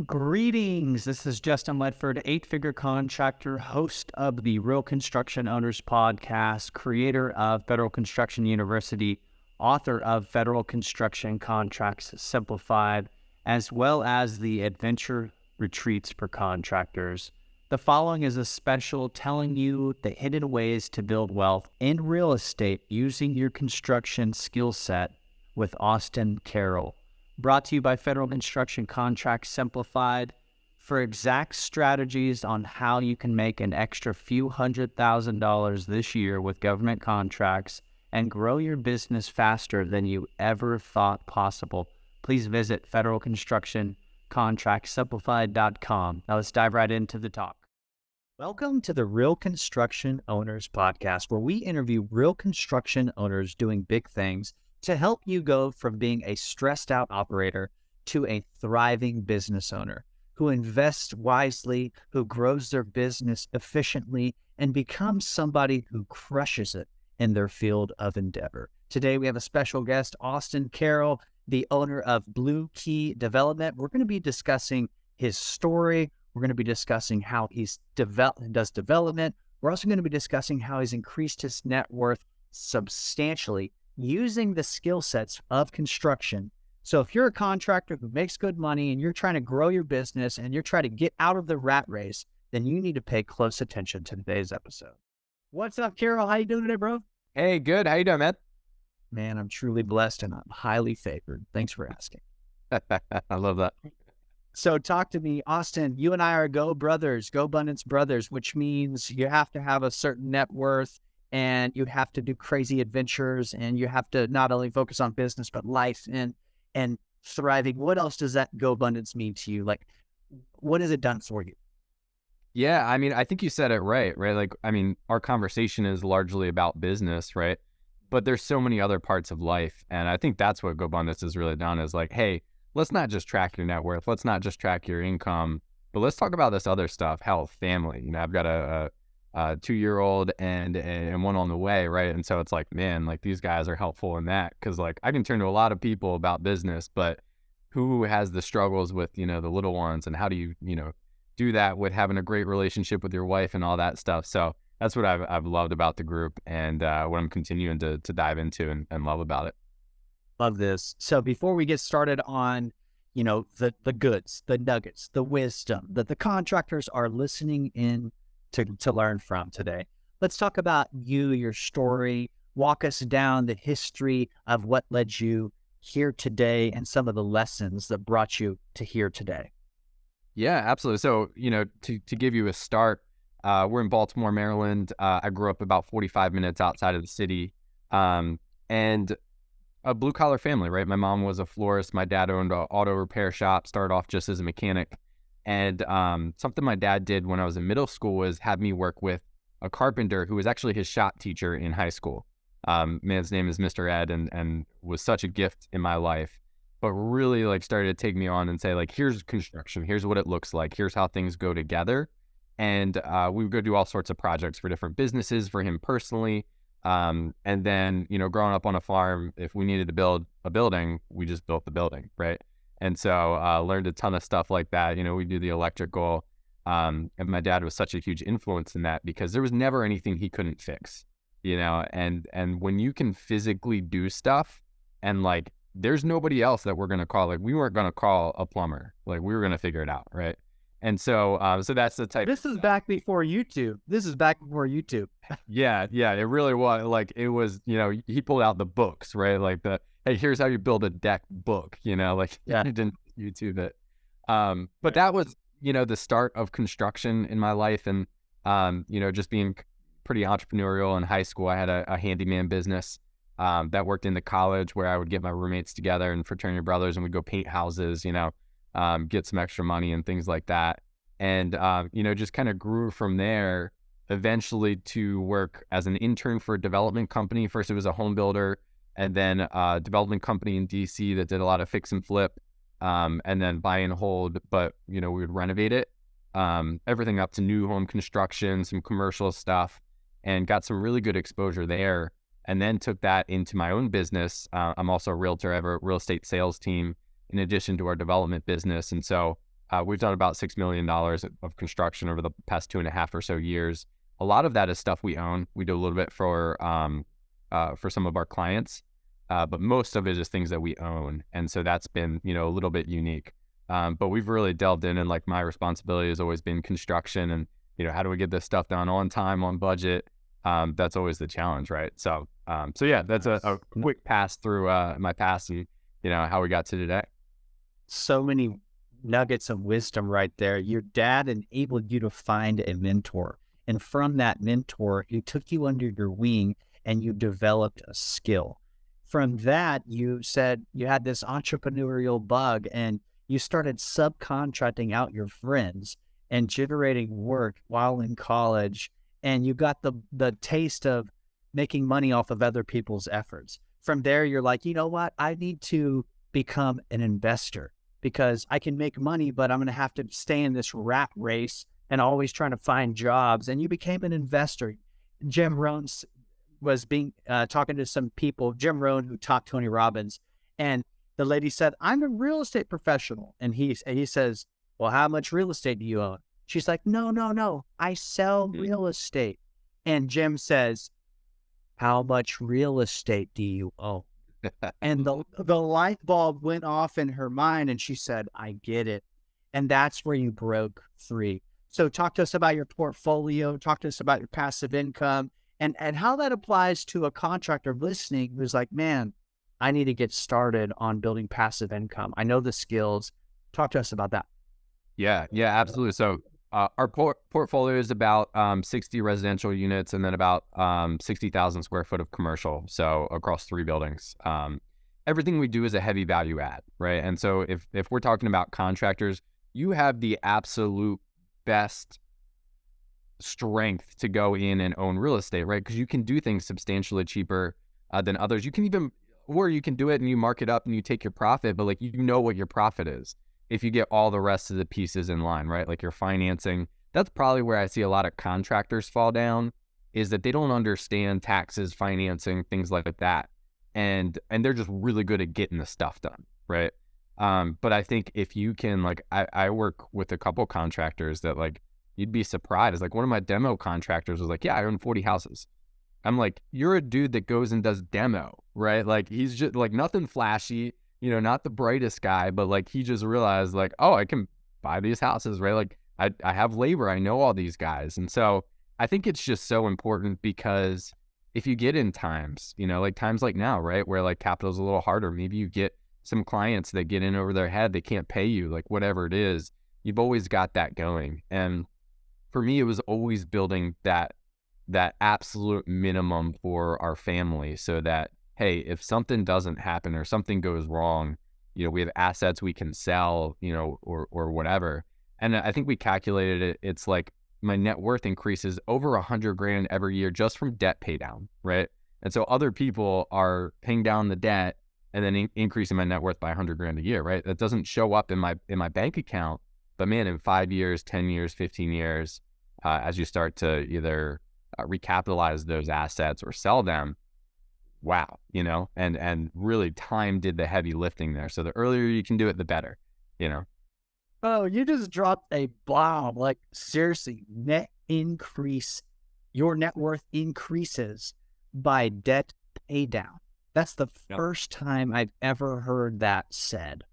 Greetings. This is Justin Ledford, eight-figure contractor, host of the Real Construction Owners Podcast, creator of Federal Construction University, author of Federal Construction Contracts Simplified, as well as the Adventure Retreats for Contractors. The following is a special telling you the hidden ways to build wealth in real estate using your construction skill set with Austin Carroll. Brought to you by Federal Construction Contracts Simplified for exact strategies on how you can make an extra few $100,000 this year with government contracts and grow your business faster than you ever thought possible. Please visit federalconstructioncontractsimplified.com. Now let's dive right into the talk. Welcome to the Real Construction Owners Podcast, where we interview real construction owners doing big things to help you go from being a stressed out operator to a thriving business owner who invests wisely, who grows their business efficiently, and becomes somebody who crushes it in their field of endeavor. Today, we have a special guest, Austin Carroll, the owner of Blue Key Development. We're going to be discussing his story. We're going to be discussing how he's does development. We're also going to be discussing how he's increased his net worth substantially using the skill sets of construction. So if you're a contractor who makes good money and you're trying to grow your business and you're trying to get out of the rat race, then you need to pay close attention to today's episode. What's up, Carol? How you doing today, bro? Hey, good. How you doing, man? Man, I'm truly blessed and I'm highly favored. Thanks for asking. I love that. So talk to me, Austin. You and I are Go Brothers, Go Abundance Brothers, which means you have to have a certain net worth and you have to do crazy adventures and you have to not only focus on business, but life and thriving. What else does that Go Abundance mean to you? Like, what has it done for you? Yeah, I mean, I think you said it right? Like, I mean, our conversation is largely about business, right? But there's so many other parts of life. And I think that's what Go Abundance has really done is like, hey, let's not just track your net worth. Let's not just track your income, but let's talk about this other stuff, health, family. You know, I've got a 2-year-old and one on the way, right? And so it's like, man, like these guys are helpful in that because like I can turn to a lot of people about business, but who has the struggles with, you know, the little ones and how do you, you know, do that with having a great relationship with your wife and all that stuff. So that's what I've loved about the group and what I'm continuing to dive into and love about it. Love this. So before we get started on, you know, the goods, the nuggets, the wisdom that the contractors are listening in to learn from today, let's talk about you, your story. Walk us down the history of what led you here today and some of the lessons that brought you to here today. Yeah, absolutely. So, you know, to give you a start, we're in Baltimore, Maryland. I grew up about 45 minutes outside of the city, and a blue collar family, right? My mom was a florist. My dad owned an auto repair shop, started off just as a mechanic. And something my dad did when I was in middle school was have me work with a carpenter who was actually his shop teacher in high school. Man's name is Mr. Ed and was such a gift in my life, but really like started to take me on and say like, here's construction, here's what it looks like, here's how things go together. And we would go do all sorts of projects for different businesses, for him personally. And then, you know, growing up on a farm, if we needed to build a building, we just built the building, right? And so learned a ton of stuff like that. You know, we do the electrical. And my dad was such a huge influence in that because there was never anything he couldn't fix, you know, and when you can physically do stuff and like, there's nobody else that we're going to call, like we weren't going to call a plumber, like we were going to figure it out. Right. And so, so that's the type. This is back before YouTube. Yeah, it really was. Like it was, you know, he pulled out the books, right? Like hey, here's how you build a deck book, you know, like yeah. He didn't YouTube it. But that was, you know, the start of construction in my life. And, you know, just being pretty entrepreneurial in high school, I had a handyman business that worked in the college where I would get my roommates together and fraternity brothers and we'd go paint houses, you know, get some extra money and things like that. And, you know, just kind of grew from there eventually to work as an intern for a development company. First, it was a home builder and then a development company in DC that did a lot of fix and flip and then buy and hold. But, you know, we would renovate it, everything up to new home construction, some commercial stuff, and got some really good exposure there. And then took that into my own business. I'm also a realtor. I have a real estate sales team in addition to our development business. And so We've done about $6 million of construction over the past 2.5 or so years. A lot of that is stuff we own. We do a little bit for some of our clients, but most of it is things that we own. And so that's been, a little bit unique. But we've really delved in, and like my responsibility has always been construction and, how do we get this stuff done on time, on budget? That's always the challenge, right? So yeah, that's a quick pass through my past and, how we got to today. So many nuggets of wisdom right there. Your dad enabled you to find a mentor. And from that mentor, he took you under your wing and you developed a skill. From that, you said you had this entrepreneurial bug and you started subcontracting out your friends and generating work while in college. And you got the taste of making money off of other people's efforts. From there, you're like, you know what? I need to become an investor because I can make money, but I'm going to have to stay in this rat race and always trying to find jobs. And you became an investor. Jim Rohn was talking to some people, Jim Rohn, who taught Tony Robbins. And the lady said, I'm a real estate professional. And he says, well, how much real estate do you own? She's like, no. I sell real estate. And Jim says, how much real estate do you own? And the light bulb went off in her mind and she said, I get it. And that's where you broke free. So talk to us about your portfolio, talk to us about your passive income and how that applies to a contractor listening who's like, man, I need to get started on building passive income. I know the skills. Talk to us about that. Yeah, absolutely. So our portfolio is about 60 residential units and then about 60,000 square foot of commercial. So across 3 buildings. Everything we do is a heavy value add, right? And so if we're talking about contractors, you have the absolute best strength to go in and own real estate, right? Because you can do things substantially cheaper than others. You can do it and you mark it up and you take your profit, but like you know what your profit is if you get all the rest of the pieces in line, right? Like your financing. That's probably where I see a lot of contractors fall down, is that they don't understand taxes, financing, things like that. And they're just really good at getting the stuff done, right? But I think if you can, like, I work with a couple contractors that, like, you'd be surprised. Like, one of my demo contractors was like, yeah, I own 40 houses. I'm like, you're a dude that goes and does demo, right? Like, he's just like nothing flashy, not the brightest guy, but like he just realized like, oh, I can buy these houses, right? Like I have labor, I know all these guys. And so I think it's just so important because if you get in times, like times like now, right, where like capital's a little harder, maybe you get some clients that get in over their head, they can't pay you, like whatever it is, you've always got that going. And for me, it was always building that absolute minimum for our family so that, hey, if something doesn't happen or something goes wrong, we have assets we can sell, or whatever. And I think we calculated it. It's like my net worth increases over $100,000 every year just from debt pay down, right? And so other people are paying down the debt and then increasing my net worth by $100,000 a year, right? That doesn't show up in my bank account, but man, in 5 years, 10 years, 15 years, as you start to either recapitalize those assets or sell them, wow, and really time did the heavy lifting there. So the earlier you can do it, the better, Oh, you just dropped a bomb. Like, seriously, your net worth increases by debt pay down. That's the first time I've ever heard that said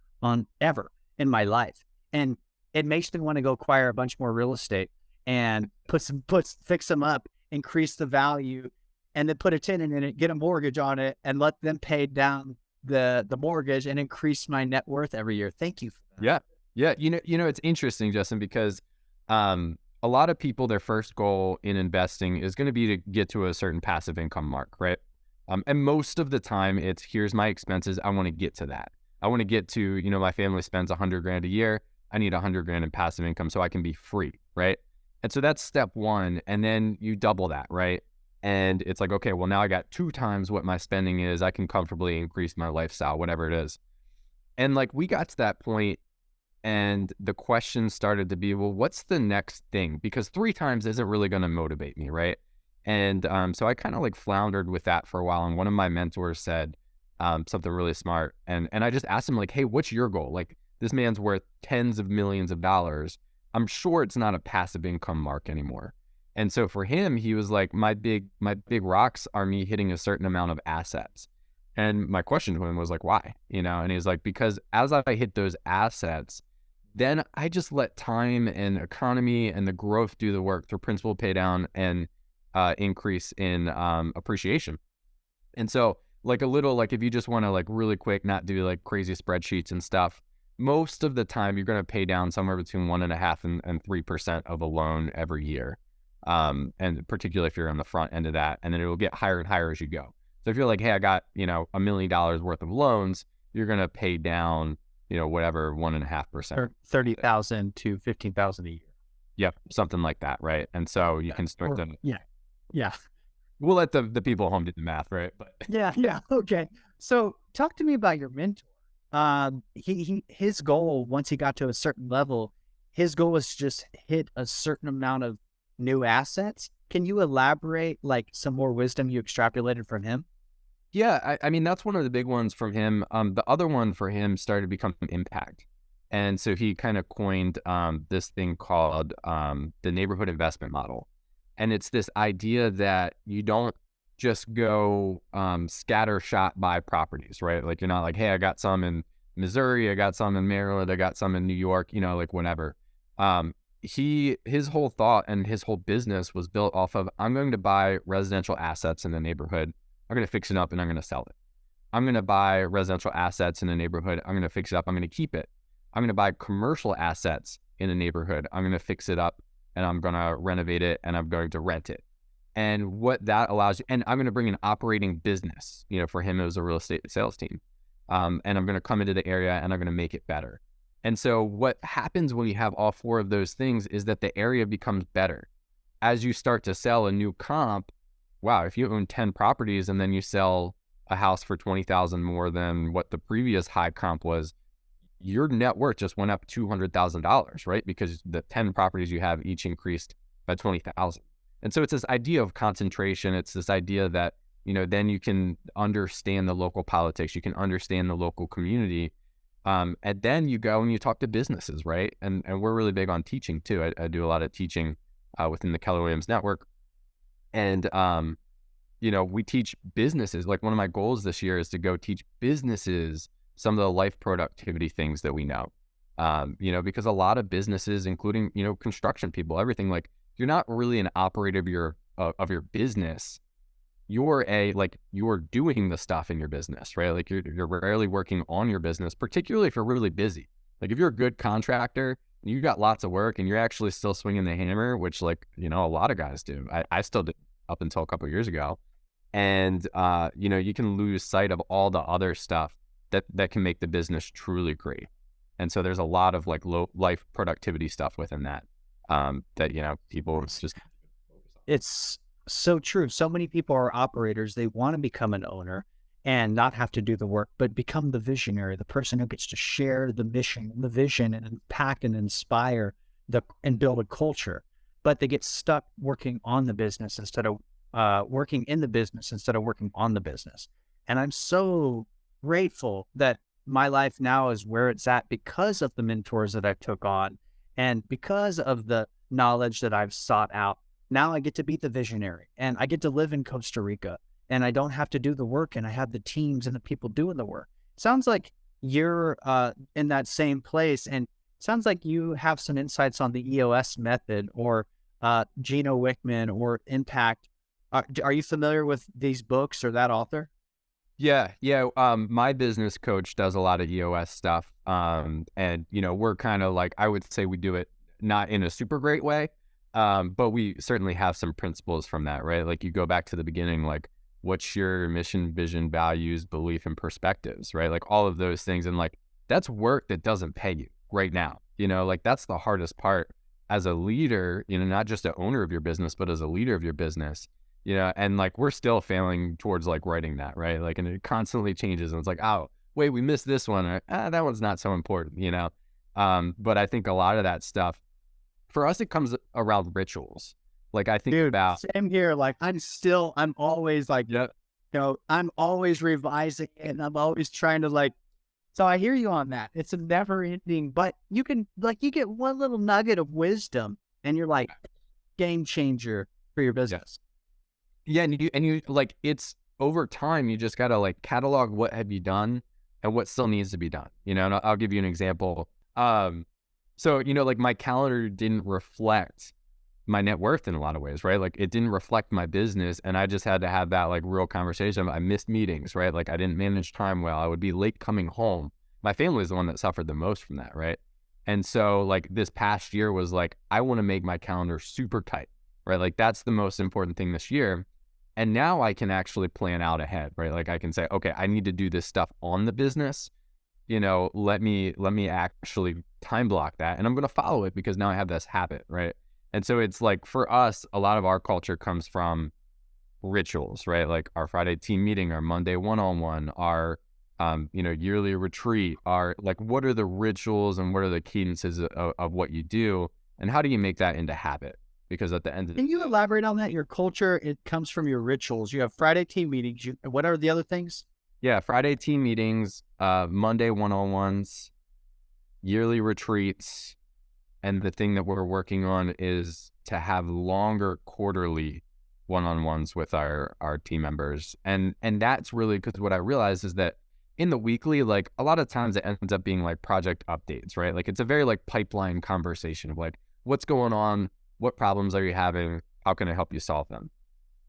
ever in my life. And it makes me want to go acquire a bunch more real estate and fix them up, increase the value, and then put a tenant in it, get a mortgage on it, and let them pay down the mortgage and increase my net worth every year. Thank you for that. Yeah. It's interesting, Justin, because a lot of people, their first goal in investing is going to be to get to a certain passive income mark, right? And most of the time it's, here's my expenses. I want to get to that. I want to get to, my family spends $100,000 a year. I need $100,000 in passive income so I can be free, right? And so that's step one. And then you double that, right? And it's like, okay, well, now I got 2 times what my spending is. I can comfortably increase my lifestyle, whatever it is. And like, we got to that point and the question started to be, well, what's the next thing? Because 3 times isn't really going to motivate me, right? And so I kind of like floundered with that for a while. And one of my mentors said something really smart. And I just asked him like, hey, what's your goal? Like, this man's worth tens of millions of dollars. I'm sure it's not a passive income mark anymore. And so for him, he was like, my big rocks are me hitting a certain amount of assets. And my question to him was like, why? And he's like, because as I hit those assets, then I just let time and economy and the growth do the work through principal pay down and increase in appreciation. And so like a little, like if you just want to like really quick, not do like crazy spreadsheets and stuff, most of the time you're going to pay down somewhere between 1.5% and 3% of a loan every year. And particularly if you're on the front end of that, and then it will get higher and higher as you go. So if you're like, hey, I got, $1 million worth of loans, you're going to pay down, whatever, 1.5%. Or 30,000 to 15,000 a year. Yep. Something like that. Right. And so you can start to, Yeah. We'll let the people at home do the math. Right. But Yeah. Okay. So talk to me about your mentor. His goal, once he got to a certain level, his goal was to just hit a certain amount of new assets. Can you elaborate like some more wisdom you extrapolated from him? Yeah, I mean, that's one of the big ones from him. The other one for him started to become impact. And so he kind of coined this thing called the neighborhood investment model. And it's this idea that you don't just go scatter shot buy properties, right? Like you're not like, hey, I got some in Missouri, I got some in Maryland, I got some in New York, like whatever. His whole thought and his whole business was built off of, I'm going to buy residential assets in the neighborhood. I'm going to fix it up and I'm going to sell it. I'm going to buy residential assets in the neighborhood. I'm going to fix it up. I'm going to keep it. I'm going to buy commercial assets in a neighborhood. I'm going to fix it up and I'm going to renovate it and I'm going to rent it. And what that allows you, and I'm going to bring an operating business, for him, it was a real estate sales team. And I'm going to come into the area and I'm going to make it better. And so what happens when you have all four of those things is that the area becomes better. As you start to sell a new comp, wow, if you own 10 properties and then you sell a house for $20,000 more than what the previous high comp was, your net worth just went up $200,000, right? Because the 10 properties you have each increased by 20,000. And so it's this idea of concentration. It's this idea that, then you can understand the local politics, you can understand the local community. And then you go and you talk to businesses, right? And we're really big on teaching too. I do a lot of teaching within the Keller Williams network. And, we teach businesses. Like one of my goals this year is to go teach businesses some of the life productivity things that we know, because a lot of businesses, including, construction people, everything, like you're not really an operator of your business. You're doing the stuff in your business, right? Like you're rarely working on your business, particularly if you're really busy. Like if you're a good contractor, you got lots of work and you're actually still swinging the hammer, which a lot of guys do. I still did up until a couple of years ago. And, you can lose sight of all the other stuff that can make the business truly great. And so there's a lot of like low life productivity stuff within that, people just. It's so true. So many people are operators. They want to become an owner and not have to do the work, but become the visionary, the person who gets to share the mission, the vision, and impact and inspire and build a culture. But they get stuck working on the business instead of working in the business instead of working on the business. And I'm so grateful that my life now is where it's at because of the mentors that I took on and because of the knowledge that I've sought out. Now I get to be the visionary and I get to live in Costa Rica and I don't have to do the work and I have the teams and the people doing the work. Sounds like you're in that same place, and sounds like you have some insights on the EOS method or Gino Wickman or Impact. Are you familiar with these books or that author? Yeah. My business coach does a lot of EOS stuff. And we're kind of like, I would say we do it not in a super great way. But we certainly have some principles from that, right? Like you go back to the beginning, like what's your mission, vision, values, belief, and perspectives, right? Like all of those things. And like, that's work that doesn't pay you right now. Like that's the hardest part as a leader, not just an owner of your business, but as a leader of your business, and like, we're still failing towards like writing that, right? Like, and it constantly changes and it's like, oh, wait, we missed this one. Or, that one's not so important, but I think a lot of that stuff, for us, it comes around rituals. Like I think about same here. Like I'm always like, yep. I'm always revising it and I'm always trying to like So I hear you on that. It's a never ending, but you can like you get one little nugget of wisdom and you're like game changer for your Yeah. business. Yeah. And you like, it's over time, you just got to like catalog what have you done and what still needs to be done, and I'll give you an example. So, like my calendar didn't reflect my net worth in a lot of ways, right? Like it didn't reflect my business. And I just had to have that like real conversation. I missed meetings, right? Like I didn't manage time well. I would be late coming home. My family is the one that suffered the most from that, right? And so like this past year was like, I want to make my calendar super tight, right? Like that's the most important thing this year. And now I can actually plan out ahead, right? Like I can say, okay, I need to do this stuff on the business. Let me actually time block that, and I'm going to follow it because now I have this habit, right? And so it's like for us, a lot of our culture comes from rituals, right? Like our Friday team meeting, our Monday one-on-one, our yearly retreat, our like what are the rituals and what are the cadences of what you do, and how do you make that into habit? Because at the end of the Can you elaborate on that? Your culture, it comes from your rituals. You have Friday team meetings. What are the other things? yeah, Friday team meetings, Monday one-on-ones, yearly retreats, and the thing that we're working on is to have longer quarterly one-on-ones with our team members. And that's really because what I realized is that in the weekly, like a lot of times it ends up being like project updates, right? Like it's a very like pipeline conversation of like, what's going on? What problems are you having? How can I help you solve them?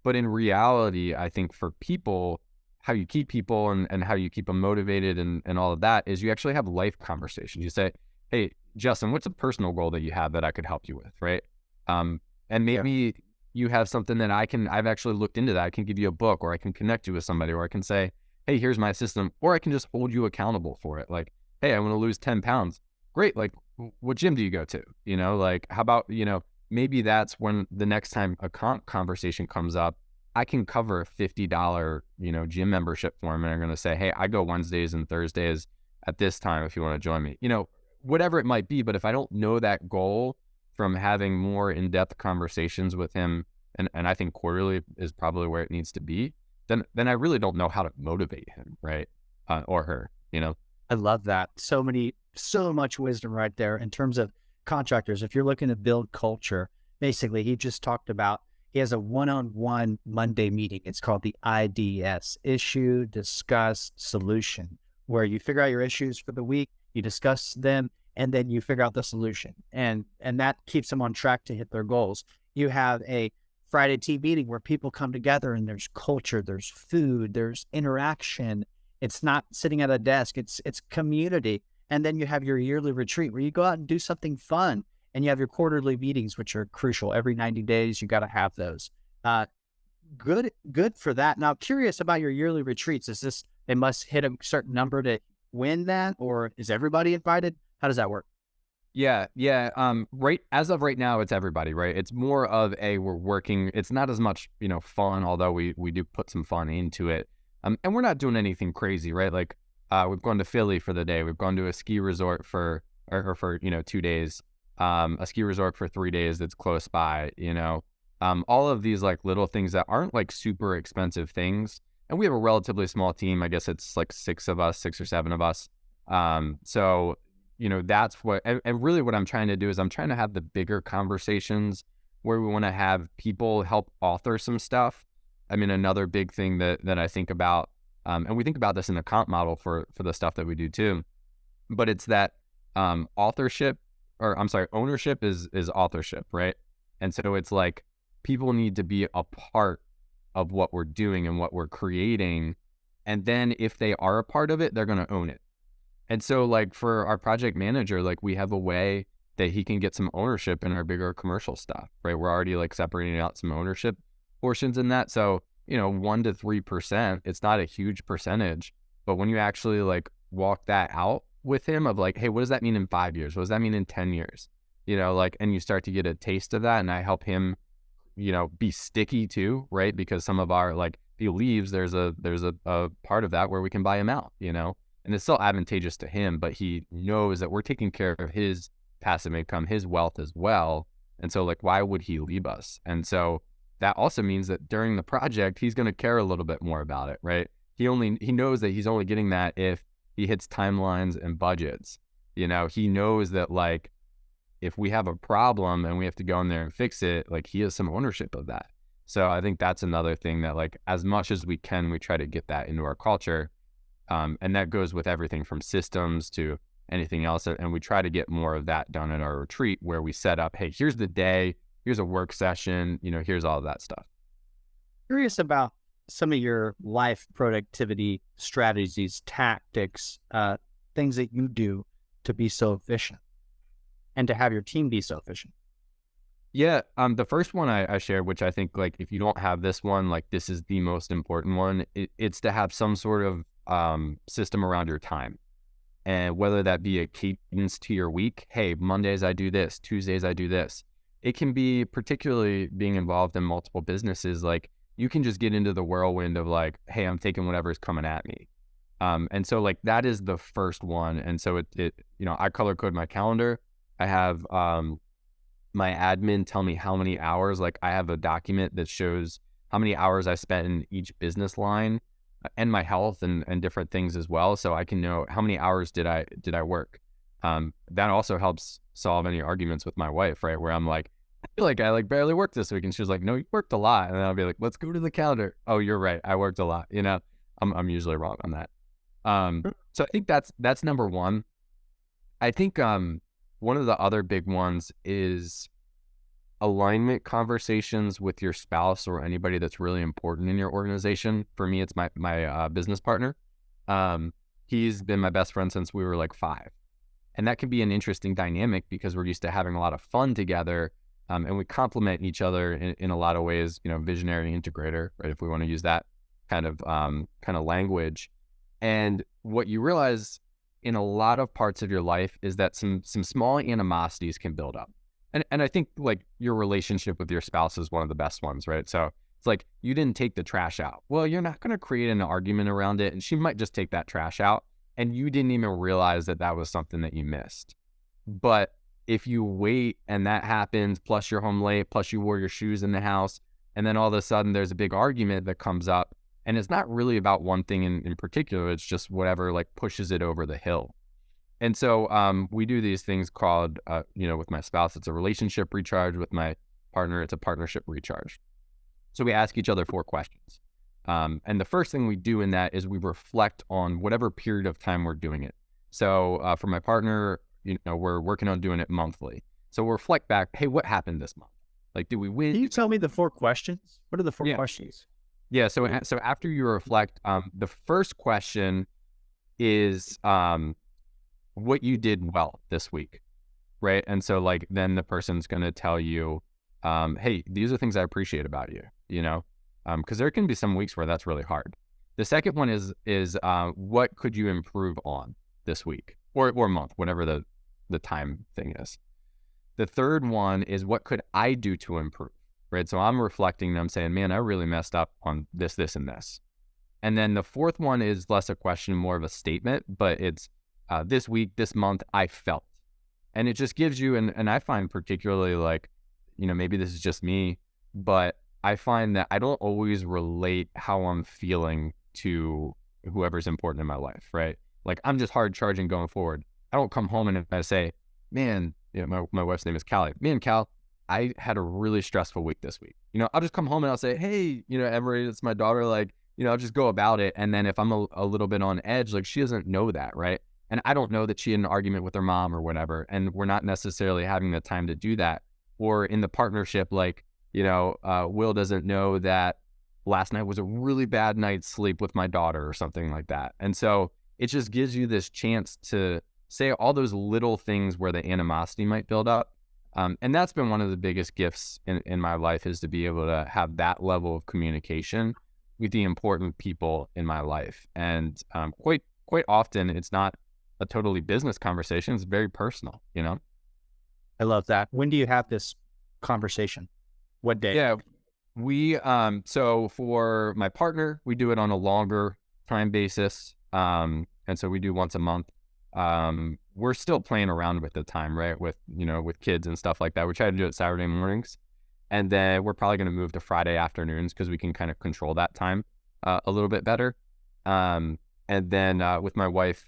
But in reality, I think for people, how you keep people and how you keep them motivated and all of that is you actually have life conversations. You say, hey, Justin, what's a personal goal that you have that I could help you with, right? And maybe you have something that I've actually looked into that. I can give you a book, or I can connect you with somebody, or I can say, hey, here's my system, or I can just hold you accountable for it. Like, hey, I want to lose 10 pounds. Great. Like, what gym do you go to? Like, how about, maybe that's when the next time a conversation comes up, I can cover a $50, gym membership for them. And I'm going to say, hey, I go Wednesdays and Thursdays at this time if you want to join me, whatever it might be. But if I don't know that goal from having more in-depth conversations with him, and I think quarterly is probably where it needs to be, then I really don't know how to motivate him, right? Or her. I love that. So much wisdom right there in terms of contractors. If you're looking to build culture, basically, he just talked about he has a one-on-one Monday meeting. It's called the IDS, Issue, Discuss, Solution, where you figure out your issues for the week, you discuss them, and then you figure out the solution. And that keeps them on track to hit their goals. You have a Friday team meeting where people come together and there's culture, there's food, there's interaction. It's not sitting at a desk, it's community. And then you have your yearly retreat where you go out and do something fun. And you have your quarterly meetings, which are crucial. Every 90 days, you got to have those. Good for that. Now, curious about your yearly retreats. Is this, they must hit a certain number to win that, or is everybody invited? How does that work? Yeah. Right as of right now, it's everybody, right? It's more of we're working. It's not as much, fun, although we do put some fun into it. And we're not doing anything crazy, right? Like we've gone to Philly for the day. We've gone to a ski resort for 2 days. A ski resort for 3 days that's close by, all of these like little things that aren't like super expensive things. And we have a relatively small team. I guess it's like 6 or 7 of us. So, that's what, and really what I'm trying to do is I'm trying to have the bigger conversations where we want to have people help author some stuff. I mean, another big thing that I think about, and we think about this in the comp model for the stuff that we do too, but it's that, ownership is authorship, right? And so it's like people need to be a part of what we're doing and what we're creating. And then if they are a part of it, they're going to own it. And so like for our project manager, like we have a way that he can get some ownership in our bigger commercial stuff, right? We're already like separating out some ownership portions in that. So, 1 to 3%, it's not a huge percentage, but when you actually like walk that out with him of like, hey, what does that mean in 5 years? What does that mean in 10 years? And you start to get a taste of that. And I help him, be sticky too, right? Because some of our, like, if he leaves, there's a part of that where we can buy him out, and it's still advantageous to him, but he knows that we're taking care of his passive income, his wealth as well. And so like, why would he leave us? And so that also means that during the project, he's going to care a little bit more about it, right? He knows that he's only getting that if He hits timelines and budgets. He knows that like if we have a problem and we have to go in there and fix it, like he has some ownership of that. So I think that's another thing that like as much as we can, we try to get that into our culture. And that goes with everything from systems to anything else. And we try to get more of that done at our retreat where we set up, hey, here's the day, here's a work session, here's all of that stuff. Curious about some of your life productivity strategies, tactics, things that you do to be so efficient and to have your team be so efficient. Yeah. The first one I shared, which I think like if you don't have this one, like this is the most important one. It's to have some sort of system around your time. And whether that be a cadence to your week, hey, Mondays I do this, Tuesdays I do this. It can be particularly being involved in multiple businesses, like you can just get into the whirlwind of like, hey, I'm taking whatever's coming at me. And so like that is the first one. And so I color code my calendar. I have my admin tell me how many hours, like I have a document that shows how many hours I spent in each business line and my health and different things as well. So I can know how many hours did I work. That also helps solve any arguments with my wife, right? Where I'm like, I feel like I like barely worked this week. And she's like, no, you worked a lot. And then I'll be like, let's go to the calendar. Oh, you're right. I worked a lot. I'm usually wrong on that. So I think that's number one. I think one of the other big ones is alignment conversations with your spouse or anybody that's really important in your organization. For me, it's my business partner. He's been my best friend since we were like 5. And that can be an interesting dynamic because we're used to having a lot of fun together. And we complement each other in a lot of ways, visionary integrator, right? If we want to use that kind of language. And what you realize in a lot of parts of your life is that some small animosities can build up. And I think like your relationship with your spouse is one of the best ones, right? So it's like you didn't take the trash out. Well, you're not going to create an argument around it. And she might just take that trash out and you didn't even realize that was something that you missed. But if you wait and that happens, plus you're home late, plus you wore your shoes in the house, and then all of a sudden there's a big argument that comes up, and it's not really about one thing in particular, it's just whatever like pushes it over the hill. And so we do these things called, with my spouse, it's a relationship recharge. With my partner, it's a partnership recharge. So we ask each other 4 questions. And the first thing we do in that is we reflect on whatever period of time we're doing it. So for my partner, we're working on doing it monthly. So we'll reflect back, hey, what happened this month? Like, did we win? Can you tell me the 4 questions? What are the 4 questions? Yeah. So after you reflect, the first question is what you did well this week, right? And so like then the person's going to tell you, hey, these are things I appreciate about you, because there can be some weeks where that's really hard. The second one is what could you improve on this week or month, whatever the time thing is. The third one is what could I do to improve, right? So I'm reflecting and I'm saying, man, I really messed up on this, and this. And then the fourth one is less a question, more of a statement, but it's this week, this month, I felt. And it just gives you, and I find particularly like, maybe this is just me, but I find that I don't always relate how I'm feeling to whoever's important in my life, right? Like I'm just hard charging going forward. I don't come home and I say, man, my wife's name is Callie. Man, Cal, I had a really stressful week this week. I'll just come home and I'll say, hey, Emery, it's my daughter. Like, I'll just go about it. And then if I'm a little bit on edge, like she doesn't know that, right? And I don't know that she had an argument with her mom or whatever. And we're not necessarily having the time to do that. Or in the partnership, like, Will doesn't know that last night was a really bad night's sleep with my daughter or something like that. And so it just gives you this chance to say all those little things where the animosity might build up. And that's been one of the biggest gifts in my life, is to be able to have that level of communication with the important people in my life. And quite often it's not a totally business conversation. It's very personal, I love that. When do you have this conversation? What day? Yeah, we, so for my partner, we do it on a longer time basis. And so we do once a month. We're still playing around with the time, right? With kids and stuff like that. We try to do it Saturday mornings, and then we're probably going to move to Friday afternoons because we can kind of control that time, a little bit better. And And then with my wife,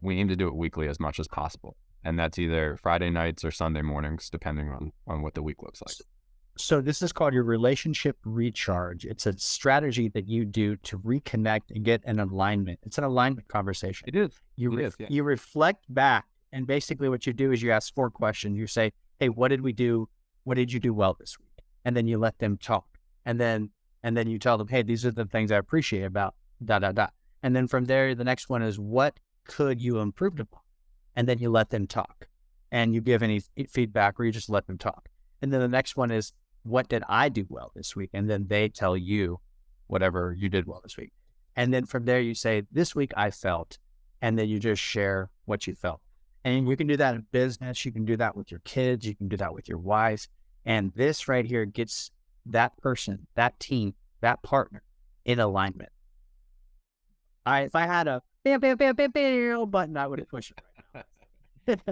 we aim to do it weekly as much as possible. And that's either Friday nights or Sunday mornings, depending on what the week looks like. So this is called your relationship recharge. It's a strategy that you do to reconnect and get an alignment. It's an alignment conversation. It is. You reflect back, and basically what you do is you ask 4 questions. You say, hey, what did we do? What did you do well this week? And then you let them talk. And then you tell them, hey, these are the things I appreciate about ... And then from there, the next one is, what could you improve upon? And then you let them talk, and you give any feedback, or you just let them talk. And then the next one is, what did I do well this week? And then they tell you whatever you did well this week. And then from there, you say, this week I felt, and then you just share what you felt. And you can do that in business. You can do that with your kids. You can do that with your wives. And this right here gets that person, that team, that partner in alignment. If I had a bam, bam, bam, bam, bam button, I would have pushed it right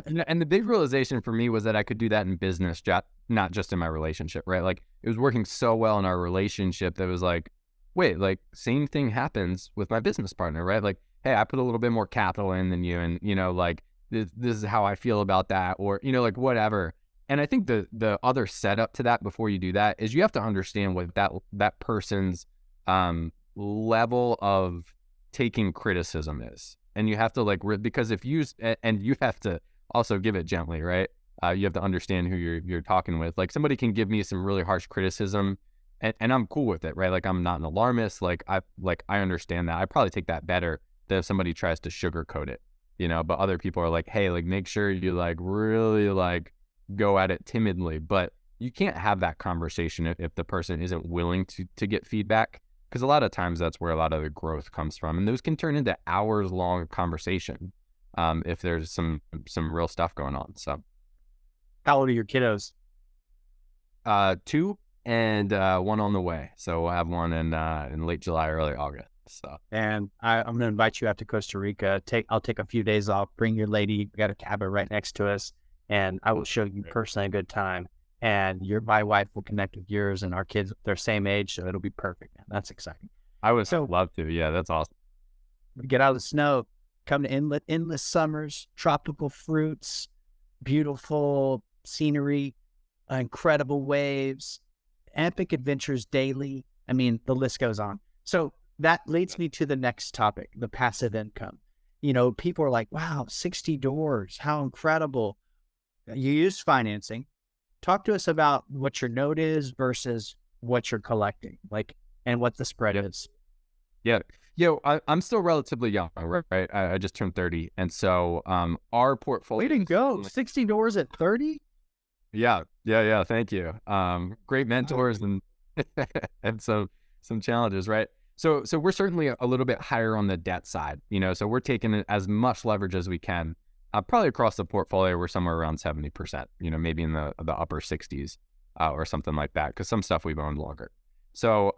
now. And the big realization for me was that I could do that in business, not just in my relationship, right? Like, it was working so well in our relationship that it was like, wait, like, same thing happens with my business partner, right? Like, hey, I put a little bit more capital in than you, and, like, this is how I feel about that, or, like, whatever. And I think the other setup to that before you do that is you have to understand what that person's level of taking criticism is. And you have to because if you, and you have to also give it gently, right? You have to understand who you're talking with. Like, somebody can give me some really harsh criticism, and I'm cool with it, right? Like, I'm not an alarmist. I understand that. I probably take that better than if somebody tries to sugarcoat it, but other people are like, hey, make sure you really go at it timidly. But you can't have that conversation if the person isn't willing to get feedback. Because a lot of times that's where a lot of the growth comes from. And those can turn into hours-long conversation if there's some real stuff going on. So, how old are your kiddos? 2 and 1 on the way. So we'll have one in late July, early August. So, and I'm going to invite you out to Costa Rica. I'll take a few days off. Bring your lady. We got a cabin right next to us, and I will show you personally a good time. And my wife will connect with yours, and our kids, they're same age, so it'll be perfect. Man. That's exciting. I would love to. Yeah, that's awesome. Get out of the snow, come to endless summers, tropical fruits, beautiful scenery, incredible waves, epic adventures daily. I mean, the list goes on. So that leads me to the next topic, the passive income. People are like, wow, 60 doors, how incredible. You use financing. Talk to us about what your note is versus what you're collecting, and what the spread is. Yeah. I'm still relatively young, right? I just turned 30. And so our portfolio... We didn't go. 60 doors at 30? Yeah. Thank you. Great mentors and and some challenges, right? So we're certainly a little bit higher on the debt side, so we're taking as much leverage as we can. Probably across the portfolio, we're somewhere around 70%, maybe in the upper 60s or something like that, because some stuff we've owned longer. So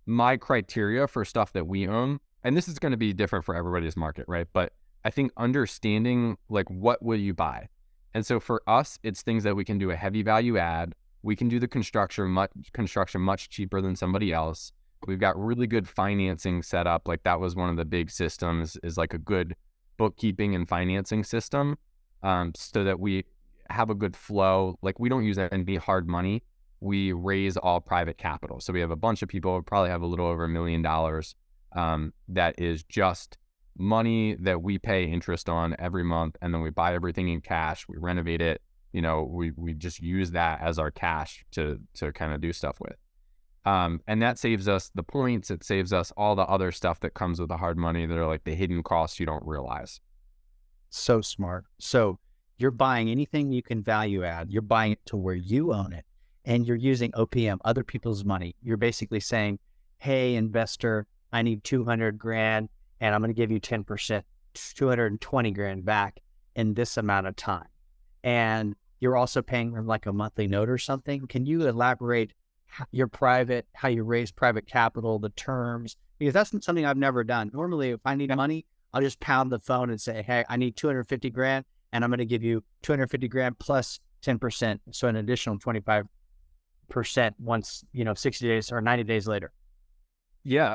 my criteria for stuff that we own, and this is going to be different for everybody's market, right? But I think understanding, what will you buy? And so for us, it's things that we can do a heavy value add. We can do the construction much cheaper than somebody else. We've got really good financing set up. That was one of the big systems, is a good bookkeeping and financing system, so that we have a good flow. We don't use any hard money. We raise all private capital. So we have a bunch of people, probably have a little over $1 million, that is just money that we pay interest on every month, and then we buy everything in cash. We renovate it. We just use that as our cash to kind of do stuff with. And that saves us the points. It saves us all the other stuff that comes with the hard money that are the hidden costs you don't realize. So smart. So you're buying anything you can value add. You're buying it to where you own it, and you're using OPM, other people's money. You're basically saying, hey, investor, I need 200 grand, and I'm going to give you 10%, 220 grand back in this amount of time. And you're also paying them a monthly note or something. Can you elaborate how you raise private capital, the terms? Because that's something I've never done. Normally, if I need money, I'll just pound the phone and say, hey, I need 250 grand, and I'm going to give you 250 grand plus 10%. So an additional 25% once, 60 days or 90 days later. Yeah.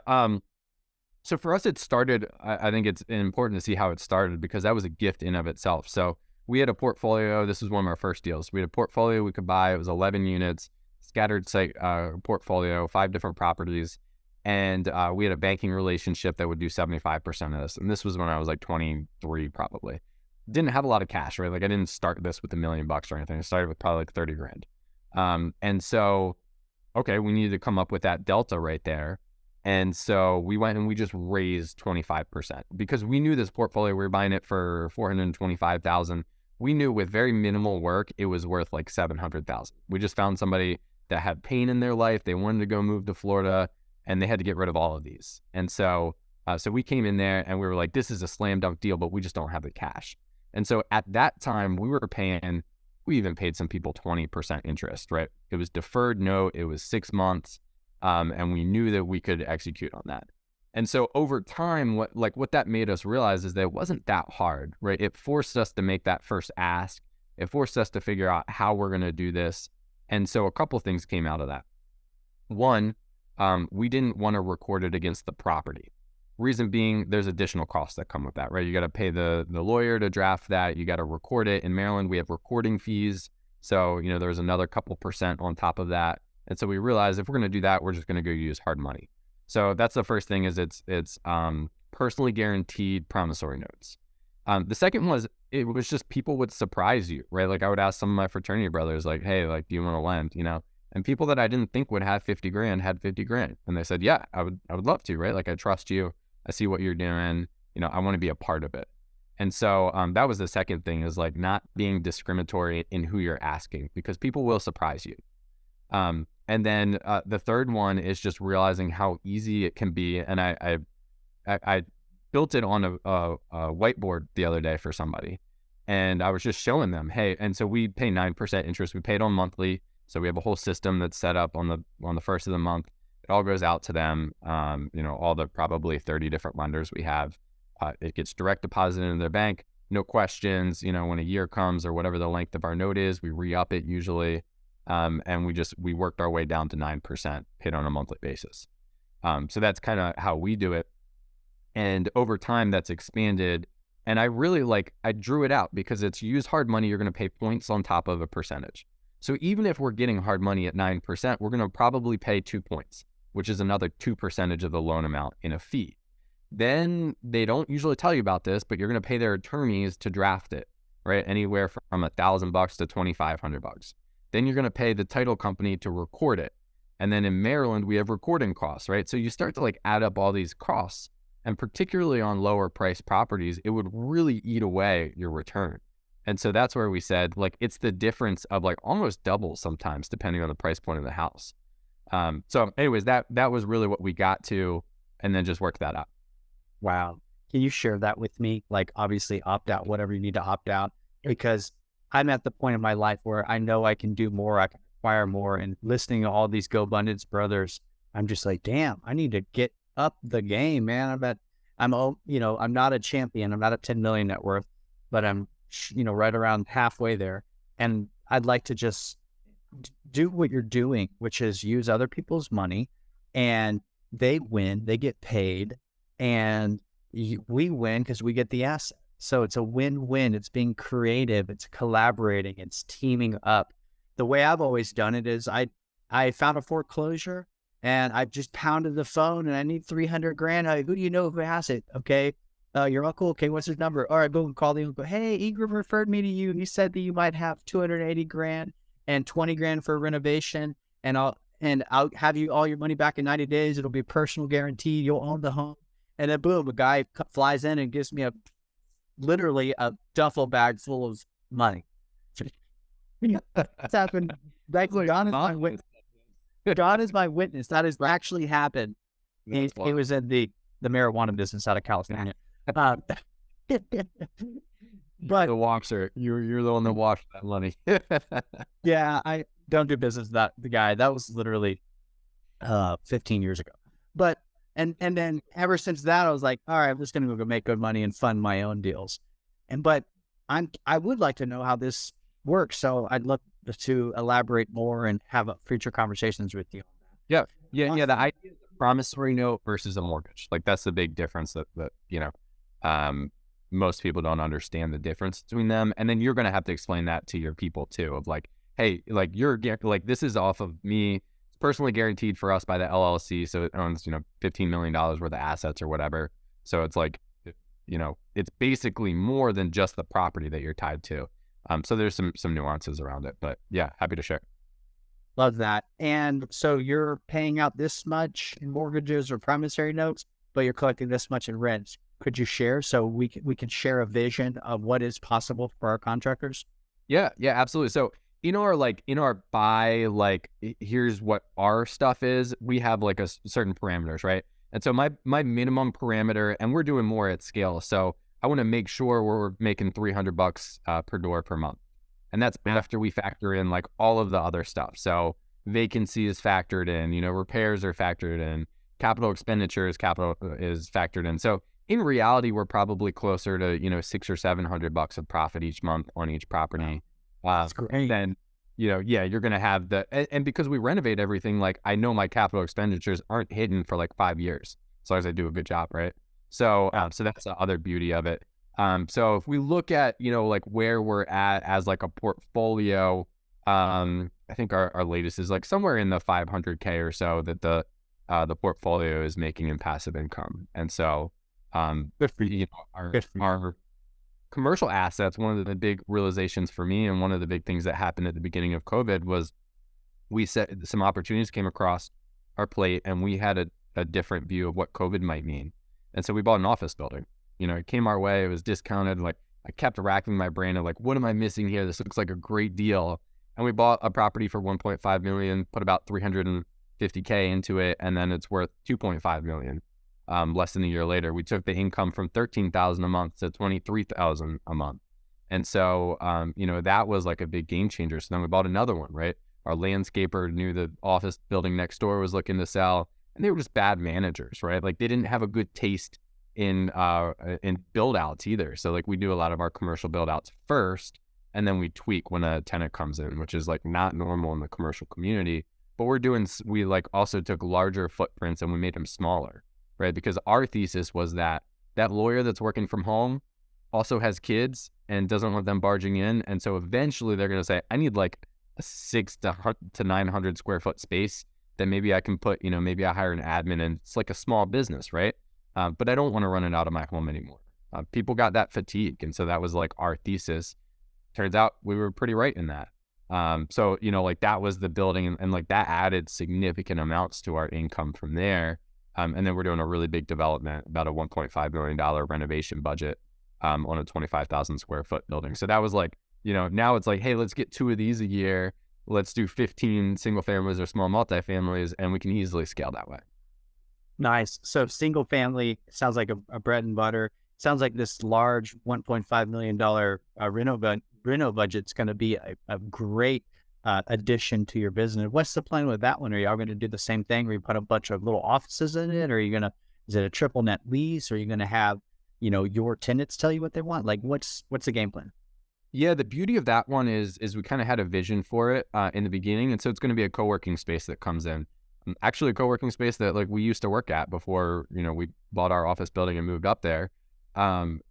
So for us, it started, I think it's important to see how it started because that was a gift in of itself. So we had a portfolio. This was one of our first deals. We had a portfolio we could buy. It was 11 units, scattered site portfolio, 5 different properties. And we had a banking relationship that would do 75% of this. And this was when I was like 23, probably. Didn't have a lot of cash, right? Like I didn't start this with $1 million or anything. I started with probably like 30 grand. And so, okay, we needed to come up with that delta right there. And so we went and we just raised 25% because we knew this portfolio, we were buying it for $425,000. We knew with very minimal work, it was worth like $700,000. We just found somebody that had pain in their life. They wanted to go move to Florida and they had to get rid of all of these. And so, so we came in there and we were like, this is a slam dunk deal, but we just don't have the cash. And so at that time we even paid some people 20% interest, right? It was deferred note. It was 6 months. And we knew that we could execute on that. And so over time, what that made us realize is that it wasn't that hard, right? It forced us to make that first ask. It forced us to figure out how we're going to do this. And so a couple of things came out of that. One, we didn't want to record it against the property. Reason being, there's additional costs that come with that, right? You got to pay the lawyer to draft that. You got to record it. In Maryland, we have recording fees. So, there's another couple percent on top of that. And so we realized if we're going to do that, we're just going to go use hard money. So that's the first thing is it's personally guaranteed promissory notes. The second was, it was just people would surprise you, right? Like I would ask some of my fraternity brothers, like, hey, like, do you want to lend, And people that I didn't think would have 50 grand had 50 grand. And they said, yeah, I would love to, right? Like I trust you. I see what you're doing. I want to be a part of it. And so that was the second thing is like not being discriminatory in who you're asking because people will surprise you. And then the third one is just realizing how easy it can be. And I built it on a whiteboard the other day for somebody. And I was just showing them, hey, and so we pay 9% interest. We paid on monthly. So we have a whole system that's set up on the first of the month. It all goes out to them, all the probably 30 different lenders we have. It gets direct deposited into their bank, no questions. When a year comes or whatever the length of our note is, we re-up it usually. And we worked our way down to 9% paid on a monthly basis. So that's kind of how we do it. And over time that's expanded. And I really I drew it out because it's use hard money. You're going to pay points on top of a percentage. So even if we're getting hard money at 9%, we're going to probably pay 2 points, which is another 2% of the loan amount in a fee. Then they don't usually tell you about this, but you're going to pay their attorneys to draft it, right? Anywhere from $1,000 to $2,500. Then you're going to pay the title company to record it. And then in Maryland, we have recording costs, right? So you start to add up all these costs, and particularly on lower priced properties, it would really eat away your return. And so that's where we said, it's the difference of almost double sometimes, depending on the price point of the house. So anyways, that was really what we got to, and then just worked that out. Wow. Can you share that with me? Obviously opt out, whatever you need to opt out, because I'm at the point in my life where I know I can do more, I can acquire more, and listening to all these Go Abundance brothers, I'm just like, damn, I need to get up the game, man. I'm not a champion. I'm not at 10 million net worth, but I'm, right around halfway there. And I'd like to just do what you're doing, which is use other people's money, and they win, they get paid, and we win because we get the asset. So it's a win-win. It's being creative. It's collaborating. It's teaming up. The way I've always done it is I found a foreclosure and I just pounded the phone and I need 300 grand. Who do you know who has it? Okay. Your uncle. Okay. What's his number? All right. Go and call the uncle. Hey, Ingram referred me to you. He said that you might have 280 grand and 20 grand for renovation. And I'll have you all your money back in 90 days. It'll be personal guaranteed. You'll own the home. And then boom, a guy flies in and gives me literally a duffel bag full of money. That's happened. God is my witness. God is my witness. That has actually happened. He was in the marijuana business out of California. But the washer, you're the one that washed that money. Yeah, I don't do business with the guy. That was literally 15 years ago. But and then ever since that, I was like, all right, I'm just gonna go make good money and fund my own deals. But I would like to know how this works. So I'd love to elaborate more and have future conversations with you. Yeah. The idea promissory note versus a mortgage. Like that's the big difference that most people don't understand the difference between them. And then you're going to have to explain that to your people too, of like, hey, like like this is off of me. It's personally guaranteed for us by the LLC. So it owns, $15 million worth of assets or whatever. So it's like, it's basically more than just the property that you're tied to. So there's some nuances around it, but yeah, happy to share. Love that. And so you're paying out this much in mortgages or promissory notes, but you're collecting this much in rents. Could you share so we can share a vision of what is possible for our contractors? Yeah, absolutely. So in our buy, here's what our stuff is. We have like certain parameters, right? And so my minimum parameter, and we're doing more at scale. So I want to make sure we're making $300 per door per month. And that's after we factor in like all of the other stuff. So vacancy is factored in, repairs are factored in, capital expenditures, capital is factored in. So in reality, we're probably closer to, $600 or $700 of profit each month on each property. That's great. Then, you're going to have and because we renovate everything, like I know my capital expenditures aren't hidden for like 5 years, as long as I do a good job, right? So, so that's the other beauty of it. So if we look at, like where we're at as like a portfolio, I think our latest is like somewhere in the 500K or so that the portfolio is making in passive income. And so, Good for you. our commercial assets, one of the big realizations for me, and one of the big things that happened at the beginning of COVID was some opportunities came across our plate, and we had a different view of what COVID might mean. And so we bought an office building. It came our way. It was discounted. Like I kept racking my brain of like, what am I missing here? This looks like a great deal. And we bought a property for 1.5 million, put about 350K into it, and then it's worth 2.5 million. Less than a year later, we took the income from 13,000 a month to 23,000 a month. And so, that was like a big game changer. So then we bought another one, right? Our landscaper knew the office building next door was looking to sell, and they were just bad managers, right? Like they didn't have a good taste in build outs either. So like we do a lot of our commercial build outs first, and then we tweak when a tenant comes in, which is like not normal in the commercial community. But we like also took larger footprints and we made them smaller. Right? Because our thesis was that lawyer that's working from home also has kids and doesn't want them barging in. And so eventually they're going to say, I need like a 600 to 900 square foot space that maybe I can put, maybe I hire an admin and it's like a small business, right? But I don't want to run it out of my home anymore. People got that fatigue. And so that was like our thesis. Turns out we were pretty right in that. So, like that was the building and like that added significant amounts to our income from there. And then we're doing a really big development, about a $1.5 million renovation budget on a 25,000 square foot building. So that was like, now it's like, hey, let's get 2 of these a year. Let's do 15 single families or small multifamilies, and we can easily scale that way. Nice. So single family sounds like a bread and butter. Sounds like this large $1.5 million reno budget's going to be a great addition to your business. What's the plan with that one? Are y'all going to do the same thing where you put a bunch of little offices in it? Or are you going to, is it a triple net lease? Or are you going to have, your tenants tell you what they want? Like what's the game plan? Yeah, the beauty of that one is we kind of had a vision for it in the beginning. And so it's going to be a co-working space that comes in. Actually a co-working space that like we used to work at before, we bought our office building and moved up there. And,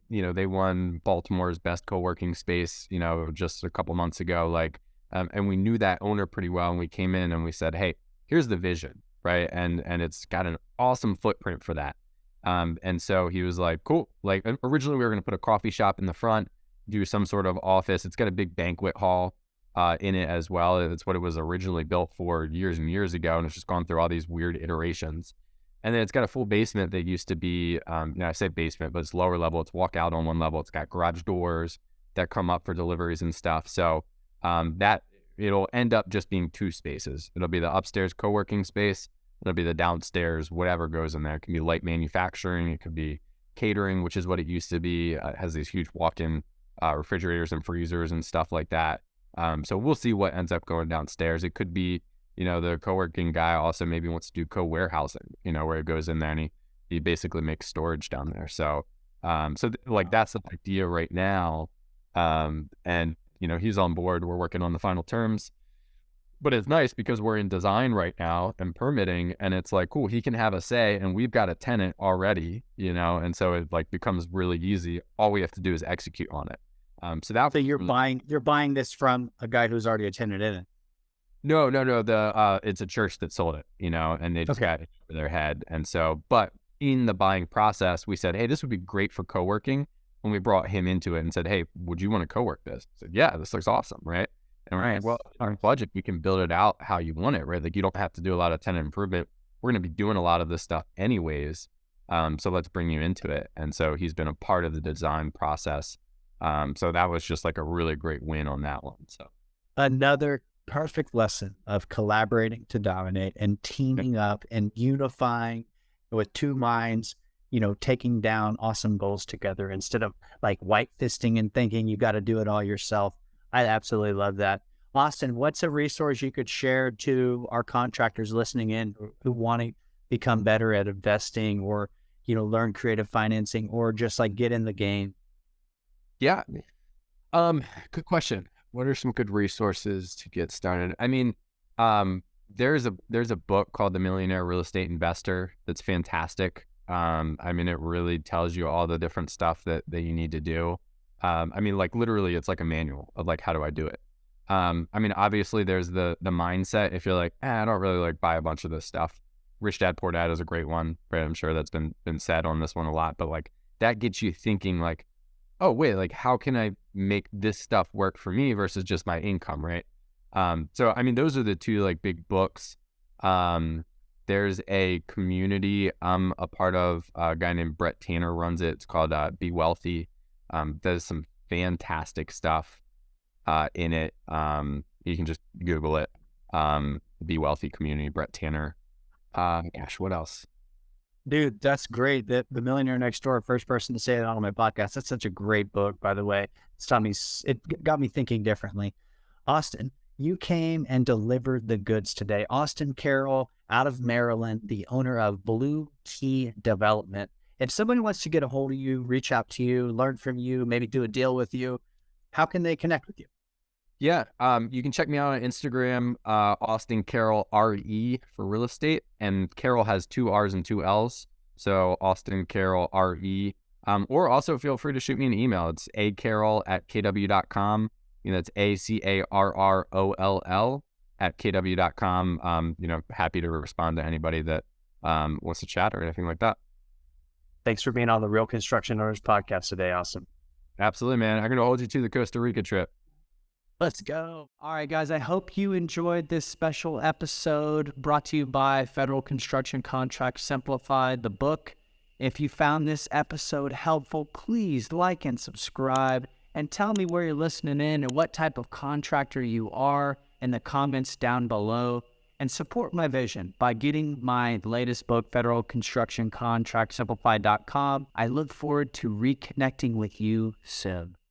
they won Baltimore's best co-working space, just a couple months ago. And we knew that owner pretty well, and we came in and we said, hey, here's the vision, right? And it's got an awesome footprint for that. And so he was like, cool. Like originally we were going to put a coffee shop in the front, do some sort of office. It's got a big banquet hall in it as well. It's what it was originally built for years and years ago, and it's just gone through all these weird iterations. And then it's got a full basement that used to be, I say basement, but it's lower level. It's walk out on one level. It's got garage doors that come up for deliveries and stuff. So that it'll end up just being 2 spaces. It'll be the upstairs co-working space. It'll be the downstairs, whatever goes in there. It can be light manufacturing. It could be catering, which is what it used to be. It has these huge walk-in refrigerators and freezers and stuff like that. So we'll see what ends up going downstairs. It could be, the co-working guy also maybe wants to do co-warehousing, where it goes in there and he basically makes storage down there. So, that's the idea right now. And he's on board. We're working on the final terms. But it's nice because we're in design right now and permitting, and it's like, cool, he can have a say, and we've got a tenant already, and so it like becomes really easy. All we have to do is execute on it. So that So you're buying this from a guy who's already a tenant in it. no, the it's a church that sold it, and they just Okay. got it over their head. And so, but in the buying process, we said, hey, this would be great for co-working. When we brought him into it and said, hey, would you want to co-work this? I said, yeah, this looks awesome, right? And we're like, Nice. well, in our budget, we can build it out how you want it, right? Like you don't have to do a lot of tenant improvement. We're going to be doing a lot of this stuff anyways. So let's bring you into it. And so he's been a part of the design process. So that was just like a really great win on that one. So Another perfect lesson of collaborating to dominate and teaming up and unifying with two minds, taking down awesome goals together instead of like white fisting and thinking you got to do it all yourself. I absolutely love that. Austin, what's a resource you could share to our contractors listening in who want to become better at investing or, learn creative financing or just like get in the game? yeah, good question. What are some good resources to get started? I mean, there's a book called The Millionaire Real Estate Investor that's fantastic. I mean, it really tells you all the different stuff that you need to do. I mean, like literally, it's like a manual of like how do I do it. I mean, obviously, there's the mindset. If you're like, I don't really like buy a bunch of this stuff. Rich Dad Poor Dad is a great one, right? I'm sure that's been said on this one a lot, but like that gets you thinking like, oh wait, like how can I make this stuff work for me versus just my income, right? So I mean, those are the two like big books. There's a community I'm a part of. A guy named Brett Tanner runs it. It's called Be Wealthy. Does some fantastic stuff in it. You can just Google it. Be Wealthy Community, Brett Tanner. Gosh, what else? Dude, that's great. The Millionaire Next Door, first person to say that on my podcast. That's such a great book, by the way. It got me thinking differently. Austin, you came and delivered the goods today. Austin Carroll, out of Maryland, the owner of Blue Key Development. If somebody wants to get a hold of you, reach out to you, learn from you, maybe do a deal with you, how can they connect with you? Yeah, you can check me out on Instagram, Austin Carroll RE for real estate, and Carroll has 2 R's and 2 L's, so Austin Carroll RE. Or also feel free to shoot me an email. It's acarroll@kw.com. That's ACARROLL@kw.com. Happy to respond to anybody that wants to chat or anything like that. Thanks for being on the Real Construction Owners podcast today, Austin. Absolutely, man. I'm going to hold you to the Costa Rica trip. Let's go. All right, guys, I hope you enjoyed this special episode brought to you by Federal Construction Contract Simplified, the book. If you found this episode helpful, please like and subscribe and tell me where you're listening in and what type of contractor you are in the comments down below. And support my vision by getting my latest book, Federal Construction Contract Simplified.com. I look forward to reconnecting with you soon.